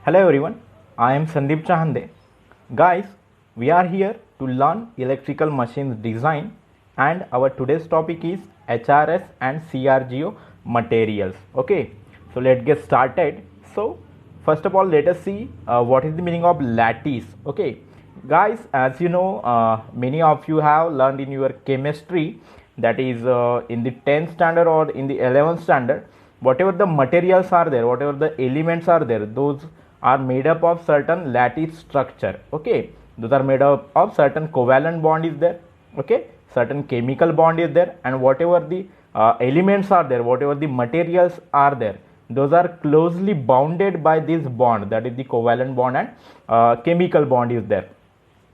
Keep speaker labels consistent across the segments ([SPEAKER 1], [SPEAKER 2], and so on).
[SPEAKER 1] Hello everyone, I am Sandeep Chahande. Guys, we are here to learn electrical machines design and our today's topic is HRS and CRGO materials. Okay, so let's get started. So first of all, let us see what is the meaning of lattice. Okay, guys, as you know, many of you have learned in your chemistry, that is in the 10th standard or in the 11th standard, whatever the materials are there, whatever the elements are there, those are made up of certain lattice structure. Okay, those are made up of certain covalent bond is there. Okay, certain chemical bond is there, and whatever the elements are there, whatever the materials are there, those are closely bounded by this bond, that is the covalent bond and chemical bond is there.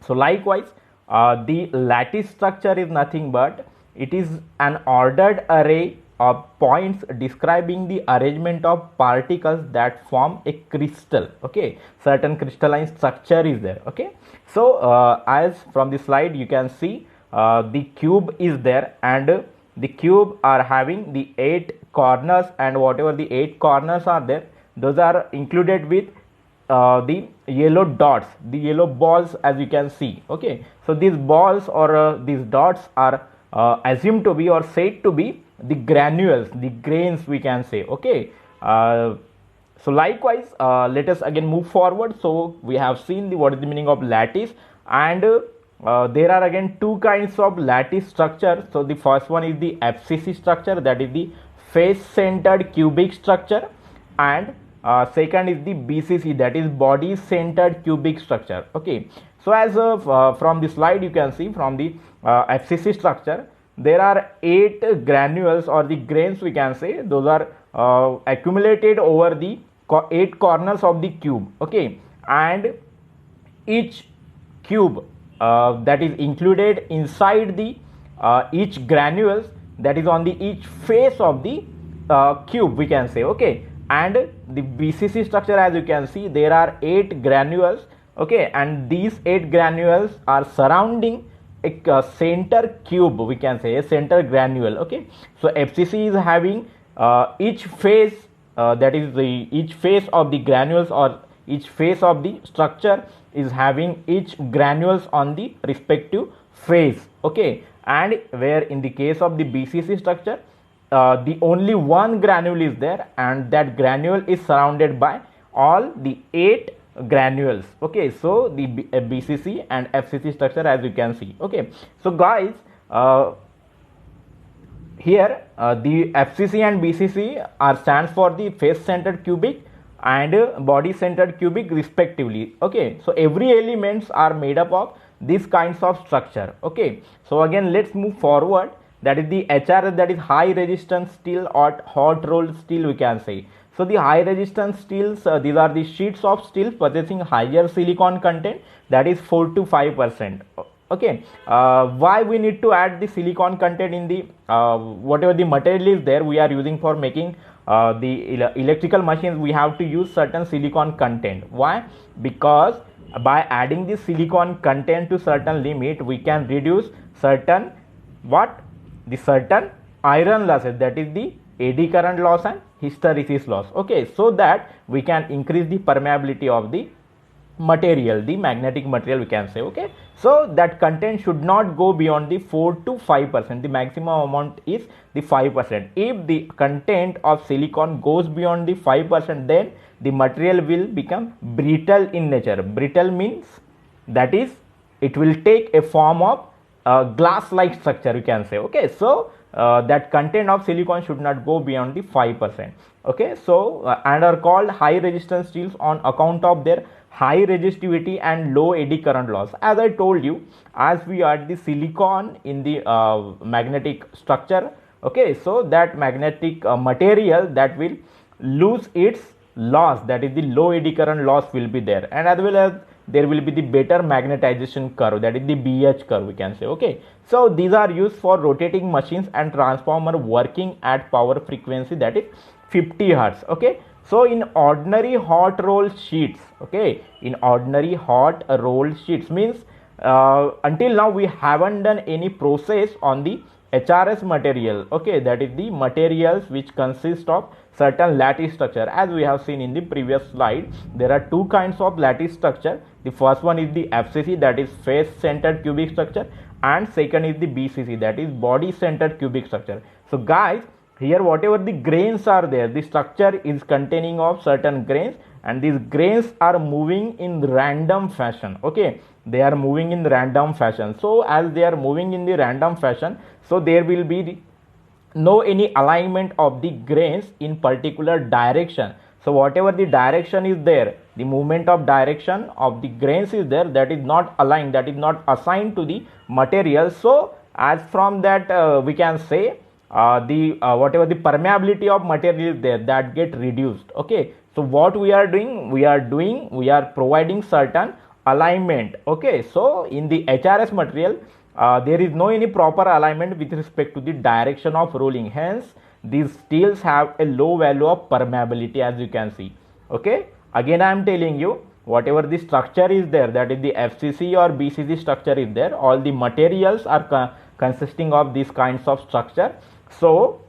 [SPEAKER 1] So likewise, the lattice structure is nothing but it is an ordered array of points describing the arrangement of particles that form a crystal. Okay, certain crystalline structure is there. Okay, so as from the slide you can see, the cube is there, and the cube are having the 8 corners, and whatever the 8 corners are there, those are included with the yellow dots, the yellow balls, as you can see. Okay, so these balls or these dots are assumed to be or said to be the granules, the grains, we can say. Okay, so likewise, let us again move forward. So we have seen what is the meaning of lattice, and there are again two kinds of lattice structure. So the first one is the FCC structure, that is the face centered cubic structure, and second is the BCC, that is body centered cubic structure. Okay, so as from the slide you can see, from the FCC structure there are 8 granules or the grains, we can say. Those are accumulated over the 8 corners of the cube. Okay, and each cube that is included inside the each granules, that is on the each face of the cube, we can say. Okay, and the BCC structure, as you can see, there are 8 granules. Okay, and these 8 granules are surrounding a center cube, we can say, a center granule. Okay, so FCC is having each face, that is the each face of the granules or each face of the structure is having each granules on the respective face. Okay, and where in the case of the BCC structure, the only one granule is there, and that granule is surrounded by all the 8 granules. Okay, so the BCC and FCC structure, as you can see. Okay, so guys, here the FCC and BCC are stands for the face centered cubic and body centered cubic respectively. Okay, so every elements are made up of these kinds of structure. Okay, so again let's move forward. That is the HRS, that is high resistance steel or hot rolled steel, we can say. So the high resistance steels, these are the sheets of steel possessing higher silicon content, that is 4 to 5%. Okay, why we need to add the silicon content in the whatever the material is there we are using for making the electrical machines? We have to use certain silicon content. Why? Because by adding the silicon content to certain limit, we can reduce certain the certain iron losses, that is the eddy current loss and hysteresis loss. Okay, so that we can increase the permeability of the material, the magnetic material, we can say. Okay, so that content should not go beyond the 4 to 5%. The maximum amount is the 5%. If the content of silicon goes beyond the 5%, then the material will become brittle in nature. Brittle means that is it will take a form of glass like structure, you can say. Okay, so that content of silicon should not go beyond the 5%. Okay, so and are called high resistance steels on account of their high resistivity and low eddy current loss. As I told you, as we add the silicon in the magnetic structure, okay, so that magnetic material that will lose its loss, that is the low eddy current loss will be there, and as well as there will be the better magnetization curve, that is the BH curve, we can say. Okay, so these are used for rotating machines and transformer working at power frequency, that is 50 hertz. Okay, so in ordinary hot roll sheets, okay, in ordinary hot roll sheets means until now we haven't done any process on the HRS material. Okay, that is the materials which consist of certain lattice structure. As we have seen in the previous slide, there are two kinds of lattice structure. The first one is the FCC, that is face centered cubic structure, and second is the BCC, that is body centered cubic structure. So guys, here whatever the grains are there, the structure is containing of certain grains, and these grains are moving in random fashion. Okay, they are moving in random fashion. So as they are moving in the random fashion, so there will be no any alignment of the grains in particular direction. So whatever the direction is there, the movement of direction of the grains is there, that is not aligned, that is not assigned to the material. So as from that we can say whatever the permeability of material is there, that get reduced. Okay, so what we are doing, we are providing certain alignment. Okay, so in the HRS material there is no any proper alignment with respect to the direction of rolling, hence these steels have a low value of permeability, as you can see. Okay, again I am telling you, whatever the structure is there, that is the FCC or BCC structure is there, all the materials are consisting of these kinds of structure. So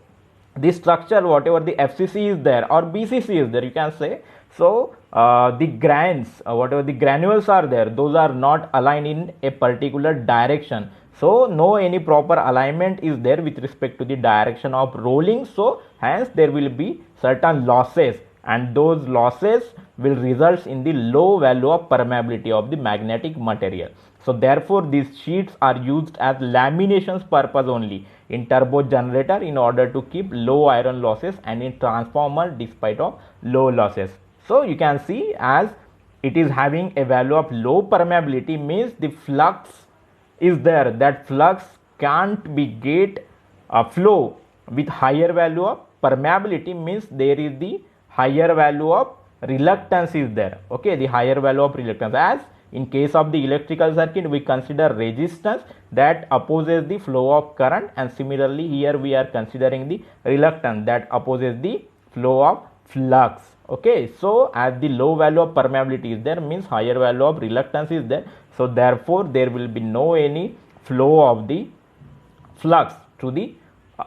[SPEAKER 1] this structure, whatever the FCC is there or BCC is there, you can say, so the grains, whatever the granules are there, those are not aligned in a particular direction. So no any proper alignment is there with respect to the direction of rolling. So hence there will be certain losses, and those losses will result in the low value of permeability of the magnetic material. So therefore these sheets are used as laminations purpose only in turbo generator in order to keep low iron losses, and in transformer despite of low losses. So you can see, as it is having a value of low permeability, means the flux is there, that flux can't be get flow with higher value of permeability, means there is the higher value of reluctance is there. Okay, the higher value of reluctance, as in case of the electrical circuit we consider resistance that opposes the flow of current, and similarly here we are considering the reluctance that opposes the flow of flux. Okay, so as the low value of permeability is there, means higher value of reluctance is there, so therefore there will be no any flow of the flux to the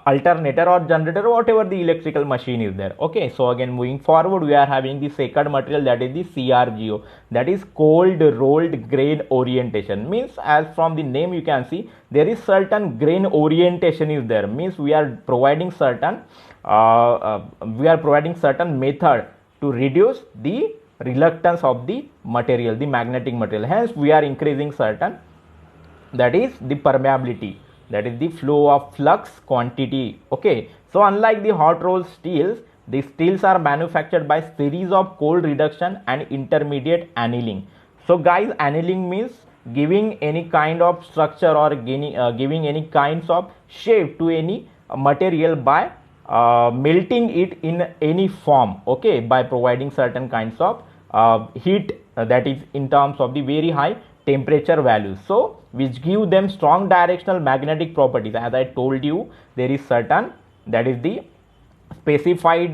[SPEAKER 1] alternator or generator, whatever the electrical machine is there. Okay, so again moving forward, we are having the second material, that is the CRGO, that is cold rolled grain orientation. Means as from the name you can see, there is certain grain orientation is there, means we are providing certain method to reduce the reluctance of the material, the magnetic material. Hence we are increasing certain, that is the permeability, that is the flow of flux quantity. Okay, so unlike the hot rolled steels, the steels are manufactured by series of cold reduction and intermediate annealing. So guys, annealing means giving any kind of structure or giving any kinds of shape to any material by melting it in any form. Okay, by providing certain kinds of heat, that is in terms of the very high temperature values, so which give them strong directional magnetic properties. As I told you, there is certain, that is the specified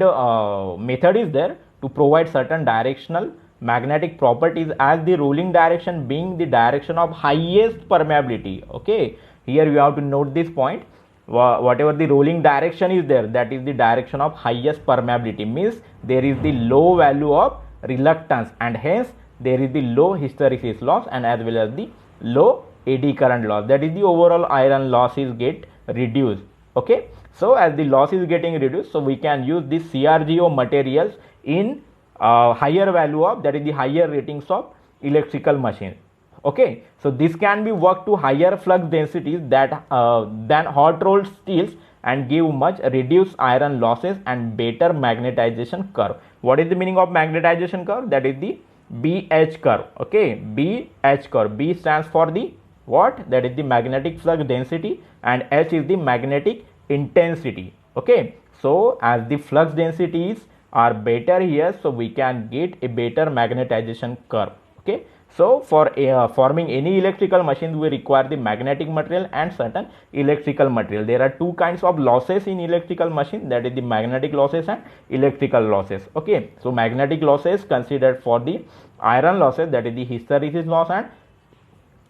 [SPEAKER 1] method is there to provide certain directional magnetic properties, as the rolling direction being the direction of highest permeability. Okay, here you have to note this point, whatever the rolling direction is there, that is the direction of highest permeability, means there is the low value of reluctance, and hence there is the low hysteresis loss, and as well as the low eddy current loss, that is the overall iron losses get reduced. Okay, so as the loss is getting reduced, so we can use this CRGO materials in higher value of, that is the higher ratings of electrical machine. Okay, so this can be worked to higher flux densities that than hot rolled steels, and give much reduced iron losses and better magnetization curve. What is the meaning of magnetization curve? That is the BH curve. Okay, BH curve. B stands for the what? That is the magnetic flux density, and H is the magnetic intensity. Okay, so as the flux densities are better here, so we can get a better magnetization curve. Okay, so for forming any electrical machines, we require the magnetic material and certain electrical material. There are two kinds of losses in electrical machine, that is the magnetic losses and electrical losses. Okay, so magnetic losses considered for the iron losses, that is the hysteresis loss, and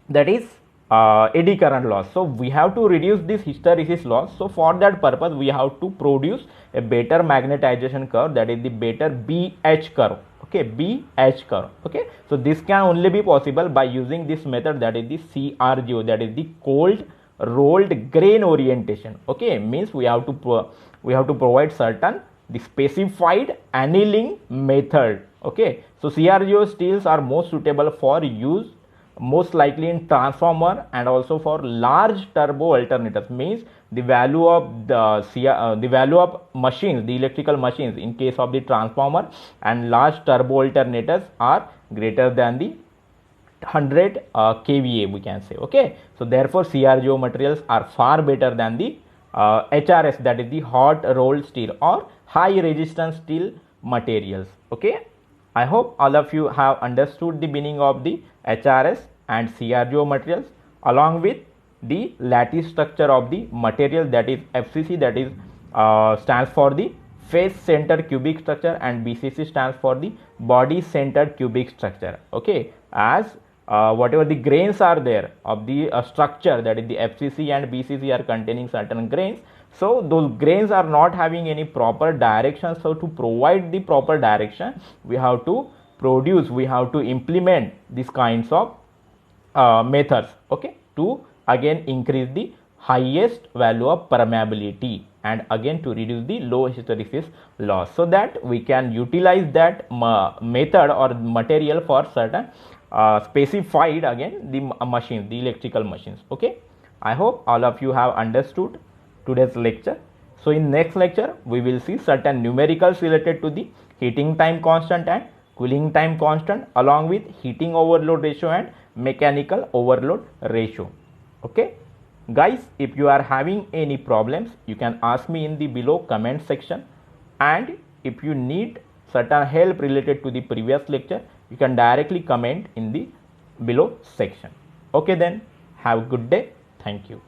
[SPEAKER 1] that is eddy current loss. So we have to reduce this hysteresis loss. So for that purpose we have to produce a better magnetization curve, that is the better BH curve. Okay, BH curve. Okay, so this can only be possible by using this method, that is the CRGO, that is the cold rolled grain orientation. Okay, means we have to provide certain the specified annealing method. Okay, so CRGO steels are most suitable for use most likely in transformer and also for large turbo alternators. Means the value of the value of machines, the electrical machines in case of the transformer and large turbo alternators are greater than the 100 kVA, we can say. Okay, so therefore CRGO materials are far better than the HRS, that is the hot rolled steel or high resistance steel materials. Okay, I hope all of you have understood the meaning of the HRS and CRGO materials along with the lattice structure of the material, that is FCC, that is stands for the face center cubic structure, and BCC stands for the body centered cubic structure. Okay, as whatever the grains are there of the structure, that is the FCC and BCC are containing certain grains. So those grains are not having any proper direction. So to provide the proper direction, we have to implement these kinds of methods. Okay, to again increase the highest value of permeability and again to reduce the low hysteresis loss, so that we can utilize that method or material for certain specified again the machines, the electrical machines. Okay, I hope all of you have understood today's lecture. So in next lecture we will see certain numericals related to the heating time constant and cooling time constant along with heating overload ratio and mechanical overload ratio. Okay guys, if you are having any problems you can ask me in the below comment section, and if you need certain help related to the previous lecture you can directly comment in the below section. Okay, then have a good day. Thank you.